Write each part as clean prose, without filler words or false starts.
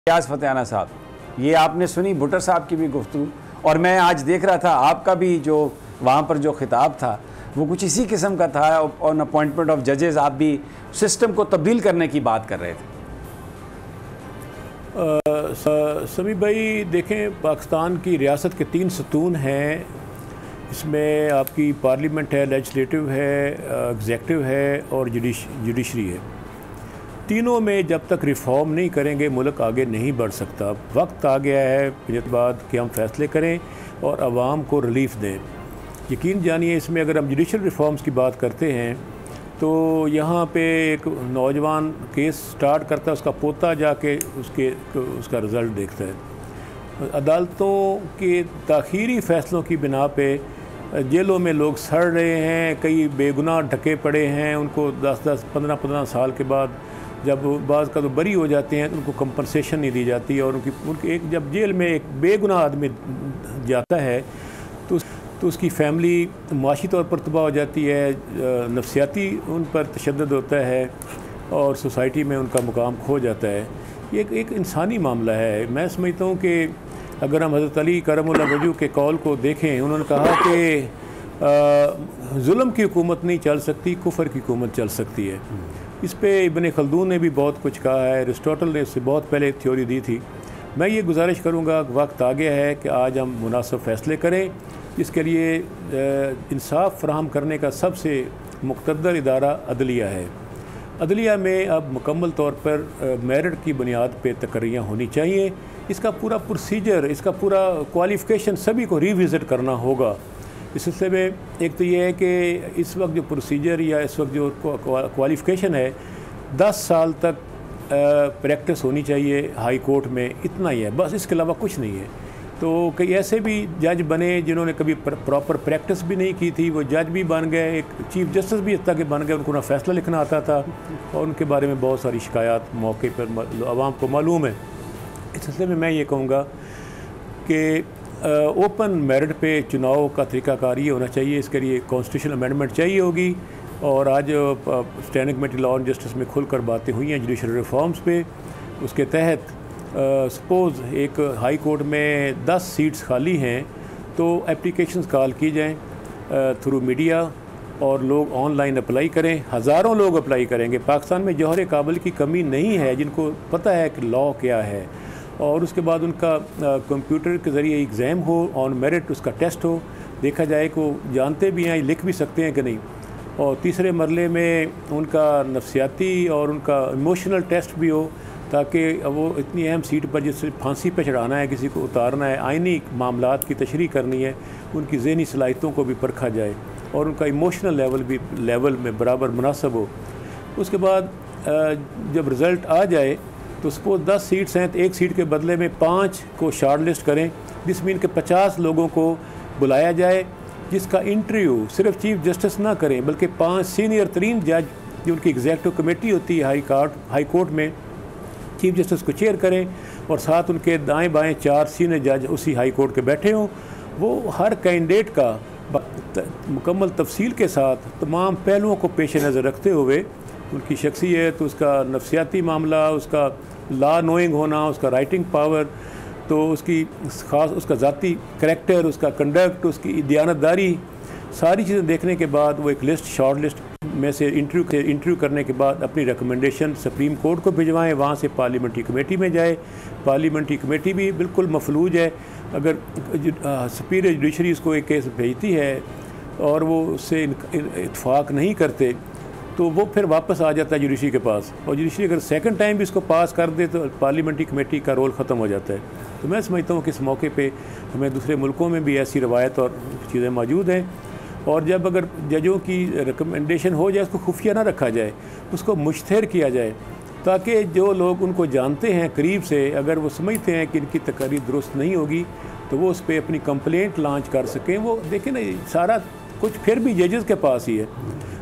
रियाज फतेहाना साहब, ये आपने सुनी भुट्टर साहब की भी गुफ्तगू, और मैं आज देख रहा था आपका भी जो वहाँ पर जो खिताब था वो कुछ इसी किस्म का था। ऑन अपॉइंटमेंट ऑफ जजेस आप भी सिस्टम को तब्दील करने की बात कर रहे थे। समी भाई देखें, पाकिस्तान की रियासत के 3 सतून हैं। इसमें आपकी पार्लियामेंट है, लेजिस्लेटिव है, एग्जेक्टिव है और जुडिशरी है। तीनों में जब तक रिफ़ॉर्म नहीं करेंगे मुल्क आगे नहीं बढ़ सकता। वक्त आ गया है फिर बाद कि हम फैसले करें और आवाम को रिलीफ दें। यकीन जानिए, इसमें अगर हम जुडिशल रिफ़ॉर्म्स की बात करते हैं तो यहाँ पे एक नौजवान केस स्टार्ट करता है, उसका पोता जाके उसका रिज़ल्ट देखता है। अदालतों के ताख़ीरी फ़ैसलों की बिना पे जेलों में लोग सड़ रहे हैं, कई बेगुनाह ढके पड़े हैं। उनको 10-10, 15-15 साल के बाद जब बाज़ का तो बरी हो जाते हैं तो उनको कंपनसेशन नहीं दी जाती, और उनकी एक जब जेल में एक बेगुनाह आदमी जाता है तो उसकी फ़ैमिली माशी तौर पर तबाह हो जाती है, नफसियाती उन पर तशद्दुद होता है और सोसाइटी में उनका मुकाम खो जाता है। ये एक इंसानी मामला है। मैं समझता हूँ कि अगर हम हज़रत अली करमुल्लाह वजहू के कौल को देखें, उन्होंने कहा कि जुल्म की हुकूमत नहीं चल सकती, कुफ़र की हुकूमत चल सकती है। इस पे इब्न खल्दून ने भी बहुत कुछ कहा है, अरिस्टोटल ने इससे बहुत पहले एक थ्योरी दी थी। मैं ये गुजारिश करूँगा, वक्त आ गया है कि आज हम मुनासिब फ़ैसले करें। इसके लिए इंसाफ फराहम करने का सबसे मुक़तदर इदारा अदलिया है। अदलिया में अब मुकम्मल तौर पर मेरिट की बुनियाद पर तकर्रियाँ होनी चाहिए। इसका पूरा प्रोसीजर, इसका पूरा क्वालिफ़िकेशन सभी को रिविज़िट करना होगा। इस सिलसिले में एक तो ये है कि इस वक्त जो प्रोसीजर या इस वक्त जो क्वालिफ़िकेशन है, 10 साल तक प्रैक्टिस होनी चाहिए हाई कोर्ट में, इतना ही है बस, इसके अलावा कुछ नहीं है। तो कई ऐसे भी जज बने जिन्होंने कभी प्रॉपर प्रैक्टिस भी नहीं की थी, वो जज भी बन गए, एक चीफ़ जस्टिस भी इतना के बन गए, उनको ना फ़ैसला लिखना आता था और उनके बारे में बहुत सारी शिकायत मौके पर आवाम को मालूम है। इस सिलसिले में मैं ये कहूँगा कि ओपन मेरिट पे चुनाव का तरीक़ाकार ये होना चाहिए। इसके लिए कॉन्स्टिट्यूशनल अमेंडमेंट चाहिए होगी, और आज standing committee law and justice में खुलकर बातें हुई हैं जुडिशल रिफॉर्म्स पे। उसके तहत सपोज़ एक हाई कोर्ट में 10 सीट्स खाली हैं तो एप्लीकेशंस कॉल की जाएँ थ्रू मीडिया, और लोग ऑनलाइन अप्लाई करें। हज़ारों लोग अप्लाई करेंगे। पाकिस्तान में जौहर काबिल की कमी नहीं है, जिनको पता है कि लॉ क्या है, और उसके बाद उनका कंप्यूटर के ज़रिए एग्ज़ाम हो, ऑन मेरिट उसका टेस्ट हो, देखा जाए कि वो जानते भी हैं, लिख भी सकते हैं कि नहीं। और तीसरे मरले में उनका नफसियाती और उनका इमोशनल टेस्ट भी हो, ताकि वो इतनी अहम सीट पर जिससे फांसी पर चढ़ाना है, किसी को उतारना है, आइनी मामलात की तशरीह करनी है, उनकी ज़हनी सलाहियतों को भी परखा जाए और उनका इमोशनल लेवल में बराबर मुनासब हो। उसके बाद जब रिज़ल्ट आ जाए तो सपोज 10 सीट्स हैं तो एक सीट के बदले में 5 को शॉर्ट लिस्ट करें, जिसमें इनके 50 लोगों को बुलाया जाए, जिसका इंटरव्यू सिर्फ चीफ जस्टिस ना करें बल्कि 5 सीनियर तरीन जज, जो उनकी एग्जेक्टिव कमेटी होती है हाई कोर्ट में, चीफ जस्टिस को चेयर करें, और साथ उनके दाएं बाएं 4 सीनियर जज उसी हाई कोर्ट के बैठे हों। वो हर कैंडिडेट का मुकम्मल तफसील के साथ तमाम पहलुओं को पेश नज़र रखते हुए, उनकी शख्सियत, उसका नफसियाती मामला, उसका लॉ नोइंग होना, उसका राइटिंग पावर, तो उसकी ख़ास उसका ज़ाती करैक्टर, उसका कंडक्ट, उसकी दयानतदारी, सारी चीज़ें देखने के बाद वो एक लिस्ट, शॉर्ट लिस्ट में से इंटरव्यू करने के बाद अपनी रिकमेंडेशन सुप्रीम कोर्ट को भिजवाएं, वहाँ से पार्लियामेंट्री कमेटी में जाए। पार्लियामेंट्री कमेटी भी बिल्कुल मफलूज है। अगर सुपीरियर जुडिशरी उसको एक केस भेजती है और वो उससे इत्फाक नहीं करते तो वो फिर वापस आ जाता है जुडिशरी के पास, और जुडिशरी अगर सेकंड टाइम भी इसको पास कर दे तो पार्लियामेंट्री कमेटी का रोल ख़त्म हो जाता है। तो मैं समझता हूँ कि इस मौके पे हमें दूसरे मुल्कों में भी ऐसी रवायत और चीज़ें मौजूद हैं, और जब अगर जजों की रिकमेंडेशन हो जाए उसको खुफिया ना रखा जाए, उसको मुश्तहर किया जाए, ताकि जो लोग उनको जानते हैं करीब से, अगर वो समझते हैं कि इनकी तकरीर दुरुस्त नहीं होगी तो वो उस पर अपनी कंप्लेंट लॉन्च कर सकें। वो देखें ना, सारा कुछ फिर भी जजेस के पास ही है।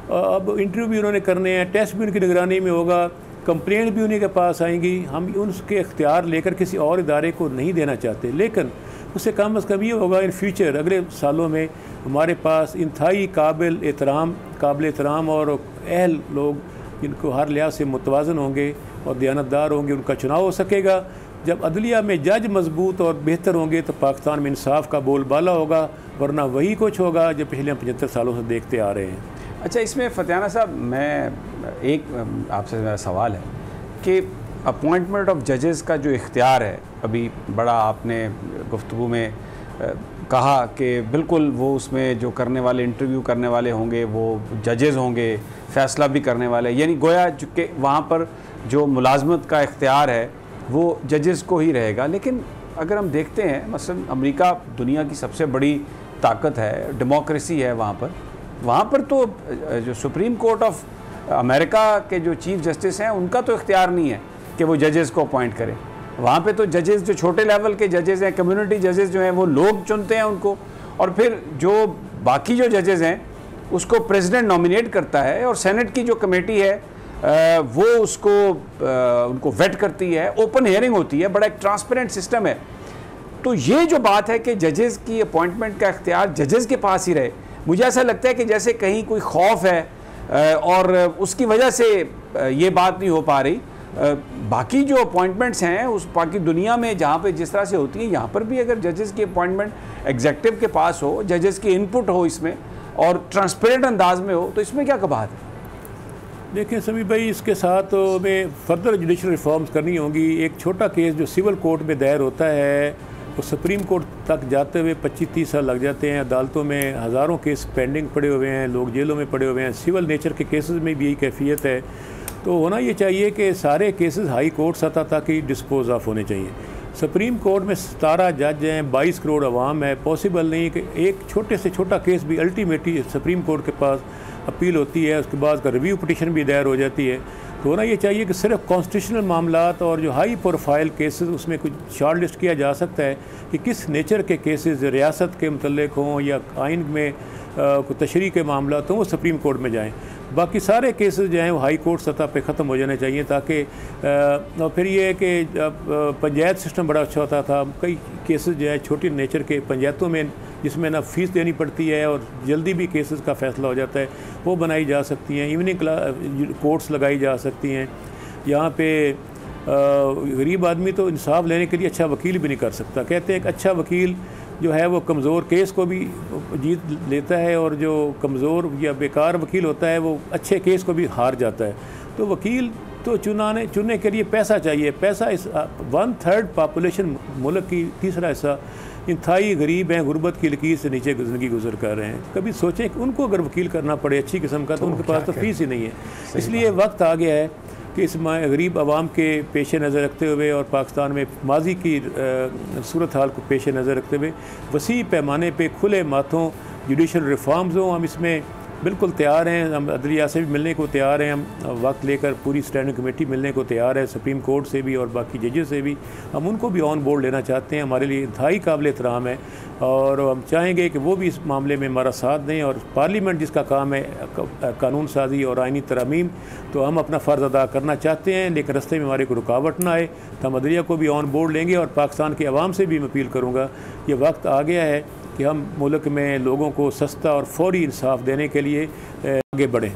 अब इंटरव्यू भी उन्होंने करने हैं, टेस्ट भी उनकी निगरानी में होगा, कंप्लेंट भी उन्हीं के पास आएंगी। हम उनके इख्तियार लेकर किसी और इदारे को नहीं देना चाहते, लेकिन उससे कम अज़ कम ये होगा इन फ्यूचर अगले सालों में हमारे पास इंतहाई काबिल एहतराम और अहल लोग, जिनको हर लिहाज से मुतवाज़न होंगे और दयानतदार होंगे, उनका चुनाव हो सकेगा। जब अदलिया में जज मजबूत और बेहतर होंगे तो पाकिस्तान में इंसाफ का बोलबाला होगा, वरना वही कुछ होगा जो पिछले 75 सालों से देखते आ रहे हैं। अच्छा, इसमें फतियाना साहब, मैं एक आपसे मेरा सवाल है कि अपॉइंटमेंट ऑफ जजेस का जो इख्तियार है, अभी बड़ा आपने गुफ्तगू में कहा कि बिल्कुल वो उसमें जो करने वाले, इंटरव्यू करने वाले होंगे वो जजेस होंगे, फ़ैसला भी करने वाले, यानी गोया कि वहाँ पर जो मुलाजमत का इख्तियार है वो जजेस को ही रहेगा। लेकिन अगर हम देखते हैं, मसलन अमेरिका दुनिया की सबसे बड़ी ताकत है, डेमोक्रेसी है वहाँ पर तो जो सुप्रीम कोर्ट ऑफ अमेरिका के जो चीफ़ जस्टिस हैं उनका तो इख्तियार नहीं है कि वो जजेस को अपॉइंट करें। वहाँ पे तो जजेस, जो छोटे लेवल के जजेस हैं, कम्युनिटी जजेस जो हैं, वो लोग चुनते हैं उनको, और फिर जो बाकी जो जजेस हैं उसको प्रेसिडेंट नॉमिनेट करता है, और सेनेट की जो कमेटी है वो उसको उनको वेट करती है, ओपन हियरिंग होती है, बड़ा एक ट्रांसपेरेंट सिस्टम है। तो ये जो बात है कि जजेस की अपॉइंटमेंट का इख्तियार जजेस के पास ही रहे, मुझे ऐसा लगता है कि जैसे कहीं कोई खौफ है और उसकी वजह से ये बात नहीं हो पा रही। बाकी जो अपॉइंटमेंट्स हैं उस बाकी दुनिया में जहाँ पे जिस तरह से होती हैं, यहाँ पर भी अगर जजेस की अपॉइंटमेंट एग्जेक्टिव के पास हो, जजेस की इनपुट हो इसमें और ट्रांसपेरेंट अंदाज में हो, तो इसमें क्या कबात है? देखिए समी भाई, इसके साथ में फर्दर जुडिशल रिफॉर्म्स करनी होंगी। एक छोटा केस जो सिविल कोर्ट में दायर होता है वो सुप्रीम कोर्ट तक जाते हुए 25-30 साल लग जाते हैं। अदालतों में हज़ारों केस पेंडिंग पड़े हुए हैं, लोग जेलों में पड़े हुए हैं। सिविल नेचर के केसेस में भी यही कैफियत है। तो होना ये चाहिए कि सारे केसेस हाई कोर्ट सतह तक ही डिस्पोज ऑफ होने चाहिए। सुप्रीम कोर्ट में 17 जज हैं, 22 करोड़ अवाम है। पॉसिबल नहीं कि एक छोटे से छोटा केस भी अल्टीमेटली सुप्रीम कोर्ट के पास अपील होती है, उसके बाद का रिव्यू पिटिशन भी दायर हो जाती है। तो होना ये चाहिए कि सिर्फ कॉन्स्टिट्यूशनल मामलात और जो हाई प्रोफाइल केसेस, उसमें कुछ शॉर्ट लिस्ट किया जा सकता है कि किस नेचर के केसेस रियासत के मुतल्लिक हों या आइन में कोई तशरीह के मामला तो वो सुप्रीम कोर्ट में जाएं। बाकी सारे केसेस जो हैं वो हाई कोर्ट सतह पे ख़त्म हो जाने चाहिए, ताकि और फिर ये है कि पंचायत सिस्टम बड़ा अच्छा होता था। कई केसेस जो है छोटी नेचर के पंचायतों में, जिसमें ना फीस देनी पड़ती है और जल्दी भी केसेस का फ़ैसला हो जाता है, वो बनाई जा सकती हैं। इवनिंग कोर्ट्स लगाई जा सकती हैं। यहाँ पे गरीब आदमी तो इंसाफ लेने के लिए अच्छा वकील भी नहीं कर सकता। कहते हैं एक अच्छा वकील जो है वो कमज़ोर केस को भी जीत लेता है, और जो कमज़ोर या बेकार वकील होता है वो अच्छे केस को भी हार जाता है। तो वकील तो चुनने के लिए पैसा चाहिए। पैसा इस 1/3 पॉपुलेशन मुल्क की, तीसरा हिस्सा इंतहाई गरीब हैं, गुर्बत की लकीर से नीचे ज़िंदगी गुजर कर रहे हैं। कभी सोचें कि उनको अगर वकील करना पड़े अच्छी किस्म का, तो उनके पास तो फीस ही नहीं है। इसलिए वक्त आ गया है कि इस गरीब आवाम के पेश नज़र रखते हुए और पाकिस्तान में माजी की सूरत हाल को पेश नज़र रखते हुए वसी पैमाने पे खुले माथों जुडिशल रिफॉर्म्स हों। हम इसमें बिल्कुल तैयार हैं। हम अदलिया से भी मिलने को तैयार हैं। हम वक्त लेकर पूरी स्टैंडिंग कमेटी मिलने को तैयार है, सुप्रीम कोर्ट से भी और बाकी जजेस से भी। हम उनको भी ऑन बोर्ड लेना चाहते हैं। हमारे लिए इंतहाई काबिल एहतराम है, और हम चाहेंगे कि वो भी इस मामले में हमारा साथ दें। और पार्लियामेंट जिसका काम है कानून साजी और आइनी तरमीम, तो हम अपना फ़र्ज़ अदा करना चाहते हैं, लेकिन रस्ते में हमारे को रुकावट ना आए। तो हम अदलिया को भी ऑन बोर्ड लेंगे, और पाकिस्तान के अवाम से भी मैं अपील करूँगा, ये वक्त आ गया है कि हम मुल्क में लोगों को सस्ता और फौरी इंसाफ देने के लिए आगे बढ़ें।